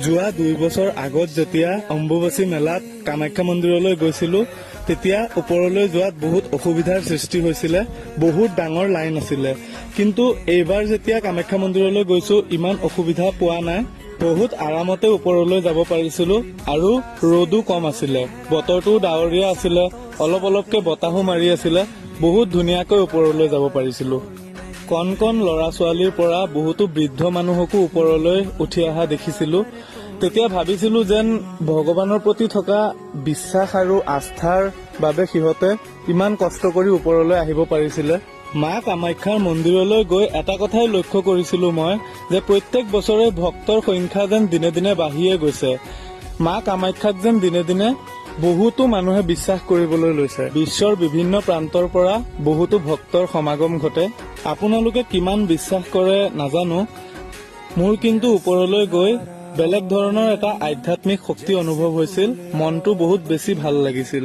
যোৱা 2 বছৰ আগত যেতিয়া অম্বুবাচী মেলাত কামাখ্যা মন্দিৰলৈ গৈছিলো তেতিয়া ওপৰলৈ যোৱাত বহুত অসুবিধাৰ সৃষ্টি হৈছিলে, বহুত ডাঙৰ লাইন আছিলে। কিন্তু এইবাৰ যেতিয়া কামাখ্যা মন্দিৰলৈ গৈছো ইমান অসুবিধা পোৱা নাই, বহুত আৰামতে ওপৰলৈ যাব পাৰিছিলো আৰু ৰ'দো কম আছিলে, বতৰটো ডাৱৰীয়া আছিলে, অলপ অলপকে বতাহো মাৰি আছিলে, বহুত ধুনীয়াকৈ ওপৰলৈ যাব পাৰিছিলো। কণ কণ ল'ৰা ছোৱালীৰ পৰা বহুতো বৃদ্ধ মানুহকো ওপৰলৈ উঠি অহা দেখিছিলো। তেতিয়া ভাবিছিলো যেন ভগৱানৰ প্ৰতি থকা বিশ্বাস আৰু আস্থাৰ বাবে সিহঁতে ইমান কষ্ট কৰি ওপৰলৈ আহিব পাৰিছিলে। মা কামাখ্যাৰ মন্দিৰলৈ গৈ এটা কথাই লক্ষ্য কৰিছিলো মই, যে প্ৰত্যেক বছৰে ভক্তৰ সংখ্যা যেন দিনে দিনে বাঢ়িয়ে গৈছে। মা কামাখ্যাক যেন দিনে দিনে বহুতো মানুহে বিশ্বাস কৰিবলৈ লৈছে। বিশ্বৰ বিভিন্ন প্ৰান্তৰ পৰা বহুতো ভক্তৰ সমাগম ঘটে। আপোনালোকে কিমান বিশ্বাস কৰে নাজানো, মোৰ কিন্তু ওপৰলৈ গৈ বেলেগ ধৰণৰ এটা আধ্যাত্মিক শক্তি অনুভৱ হৈছিল, মনটো বহুত বেছি ভাল লাগিছিল।